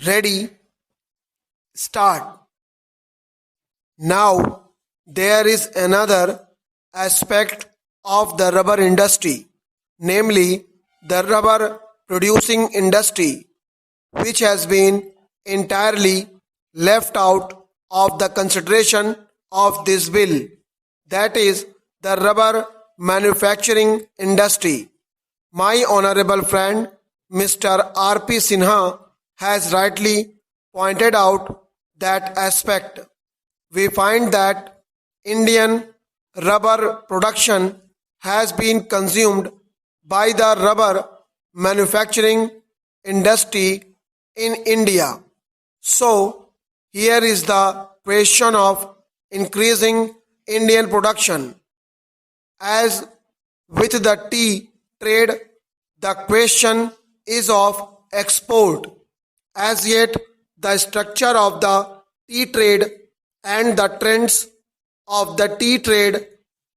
Ready, start. Now, there is another aspect of the rubber industry, namely the rubber producing industry, which has been entirely left out of the consideration of this bill. That is the rubber manufacturing industry. My honorable friend Mr. R.P. Sinha has rightly pointed out that aspect. We find that Indian rubber production has been consumed by the rubber manufacturing industry in India. So, here is the question of increasing Indian production. As with the tea trade, the question is of export. As yet, the structure of the tea trade and the trends of the tea trade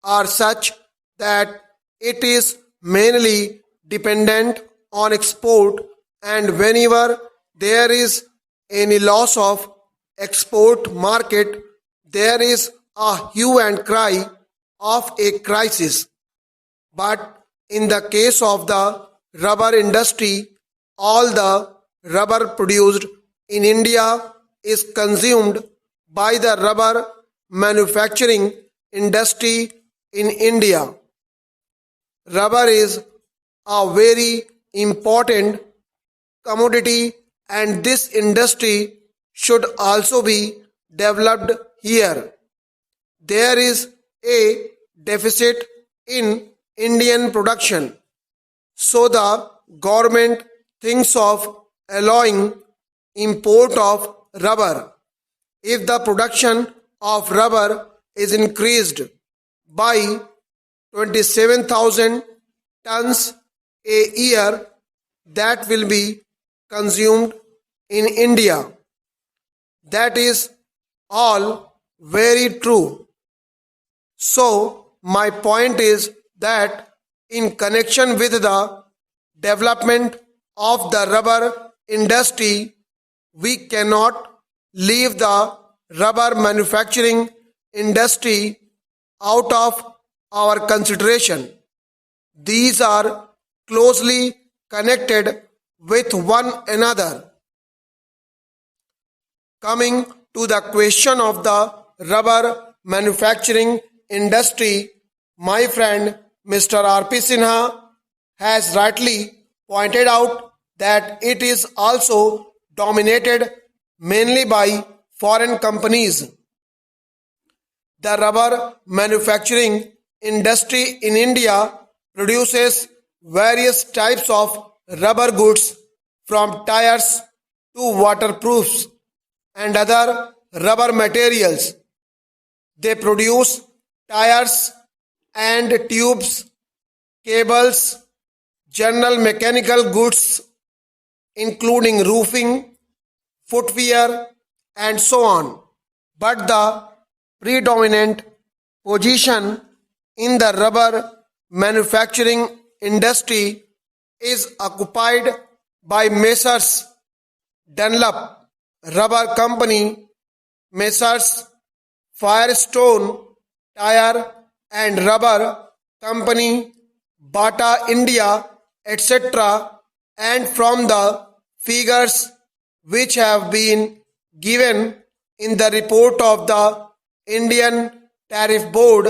are such that it is mainly dependent on export, and whenever there is any loss of export market, there is a hue and cry of a crisis. But in the case of the rubber industry, all the rubber produced in India is consumed by the rubber manufacturing industry in India. Rubber is a very important commodity, and this industry should also be developed here. There is a deficit in Indian production, so the government thinks of allowing import of rubber. If the production of rubber is increased by 27,000 tons a year, that will be consumed in India. That is all very true. So, my point is that in connection with the development of the rubber industry, we cannot leave the rubber manufacturing industry out of our consideration. These are closely connected with one another. Coming to the question of the rubber manufacturing industry, my friend Mr. R.P. Sinha has rightly pointed out that it is also dominated mainly by foreign companies. The rubber manufacturing industry in India produces various types of rubber goods, from tires to waterproofs and other rubber materials. They produce tires and tubes, cables, general mechanical goods, including roofing, footwear, and so on. But the predominant position in the rubber manufacturing industry is occupied by Messrs. Dunlop Rubber Company, Messrs. Firestone Tire and Rubber Company, Bata India, etc., and from the figures which have been given in the report of the Indian Tariff Board,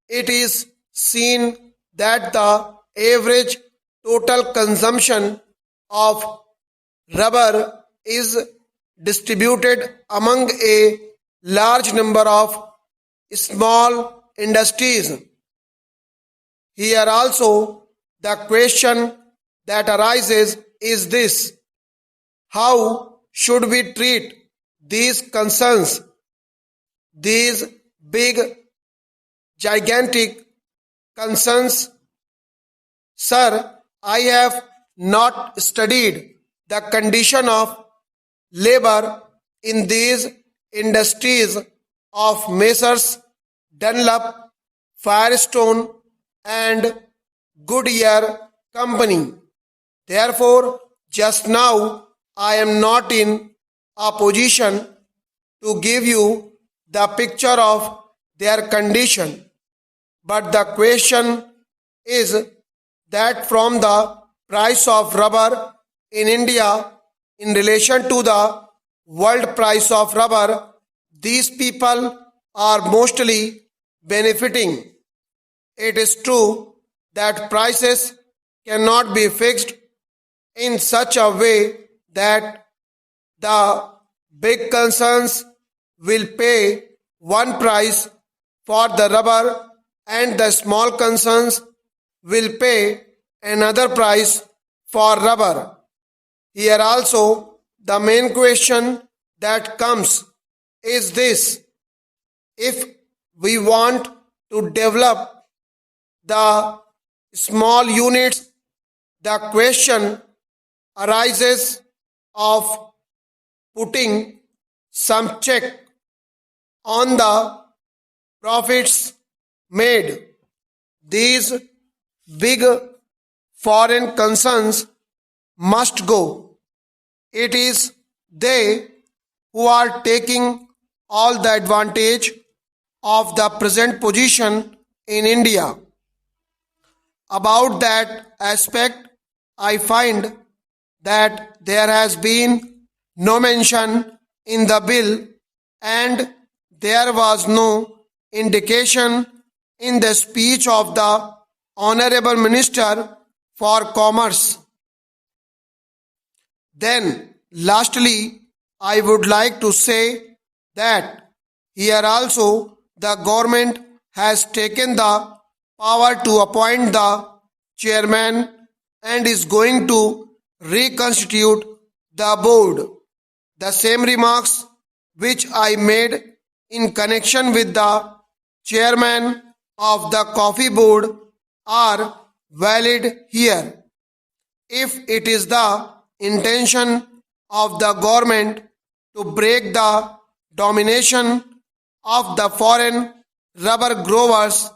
it is seen that the average total consumption of rubber is distributed among a large number of small industries. Here also, the question that arises is this: how should we treat these concerns, these big, gigantic concerns? Sir, I have not studied the condition of labor in these industries of Messrs. Dunlop, Firestone and Goodyear Company. Therefore, just now I am not in a position to give you the picture of their condition. But the question is that from the price of rubber in India in relation to the world price of rubber, these people are mostly benefiting. It is true that prices cannot be fixed in such a way that the big concerns will pay one price for the rubber and the small concerns will pay another price for rubber. Here also the main question that comes is this: if we want to develop the small units, the question arises of putting some check on the profits made. These big foreign concerns must go. It is they who are taking all the advantage of the present position in India. About that aspect, I find that there has been no mention in the bill and there was no indication in the speech of the Honorable Minister for Commerce. Then, lastly, I would like to say that here also the government has taken the power to appoint the chairman and is going to reconstitute the board. The same remarks which I made in connection with the chairman of the coffee board are valid here. If it is the intention of the government to break the domination of the foreign rubber growers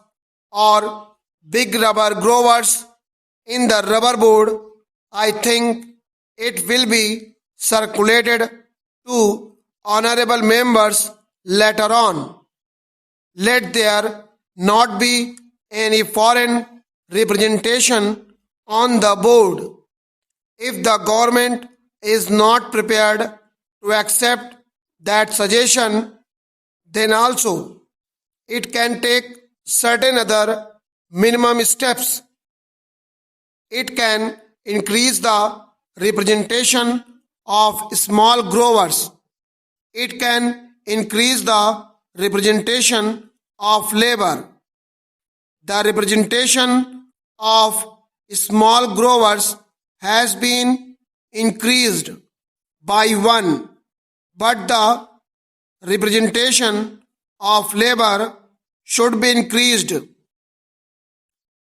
or big rubber growers in the rubber board, I think it will be circulated to honorable members later on. Let there not be any foreign representation on the board. If the government is not prepared to accept that suggestion, then also it can take certain other minimum steps. It can increase the representation of small growers. It can increase the representation of labor. The representation of small growers has been increased by one, but the representation of labor should be increased.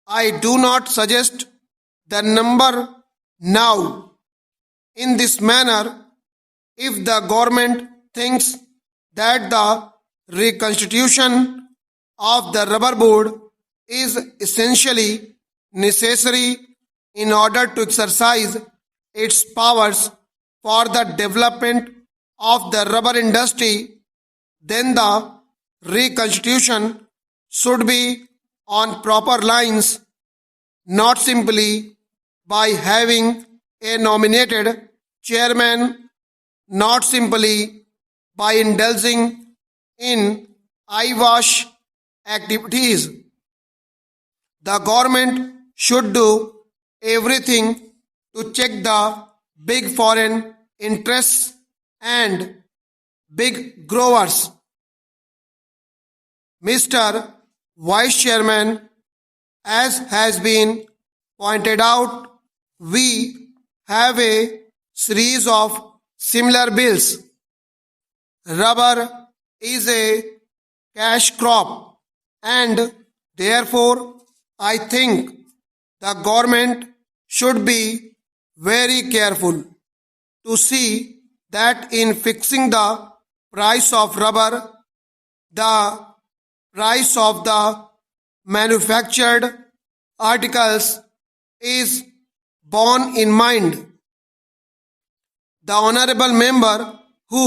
I do not suggest the number now. In this manner, if the government thinks that the reconstitution of the rubber board is essentially necessary in order to exercise its powers for the development of the rubber industry, then the reconstitution should be on proper lines, not simply by having a nominated chairman, not simply by indulging in eyewash activities. The government should do everything to check the big foreign interests and big growers. Mr. Vice Chairman, as has been pointed out, we have a series of similar bills. Rubber is a cash crop and therefore I think the government should be very careful to see that in fixing the price of rubber, the price of the manufactured articles is borne in mind. The honorable member who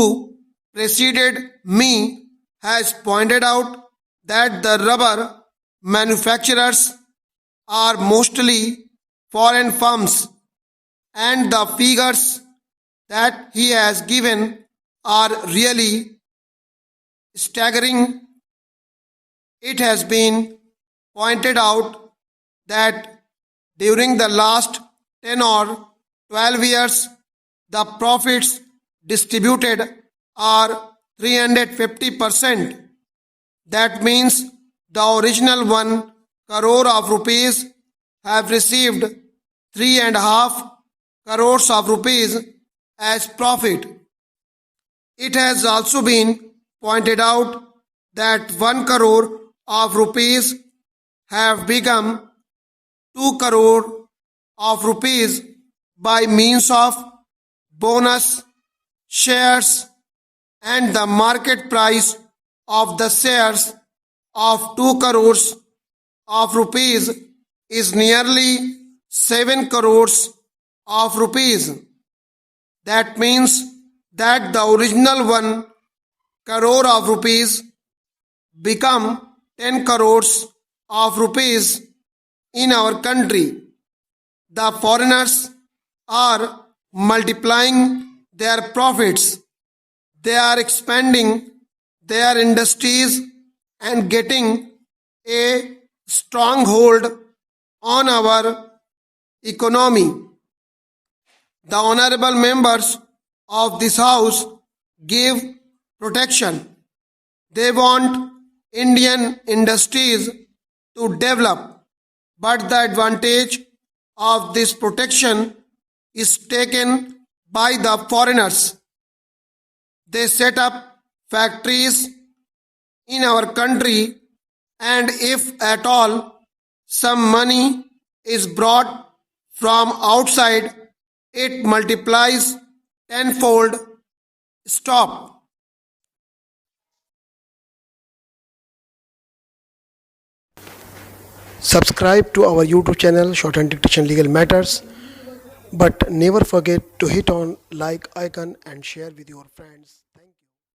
preceded me has pointed out that the rubber manufacturers are mostly foreign firms, and the figures that he has given are really staggering. It has been pointed out that during the last 10 or 12 years, the profits distributed are 350%. That means the original 1 crore of rupees have received 3.5 crores of rupees as profit. It has also been pointed out that 1 crore of rupees have become 2 crore of rupees by means of bonus, shares, and the market price of the shares of 2 crores of rupees is nearly 7 crores of rupees. That means that the original 1 crore of rupees become 10 crores of rupees in our country. The foreigners are multiplying their profits. They are expanding their industries and getting a stronghold on our economy. The honorable members of this house give protection. They want Indian industries to develop, but the advantage of this protection is taken by the foreigners. They set up factories in our country, and if at all some money is brought from outside, it multiplies tenfold. Stop. Subscribe to our YouTube channel Shorthand Dictation Legal Matters, but never forget to hit on like icon and share with your friends. Thank you.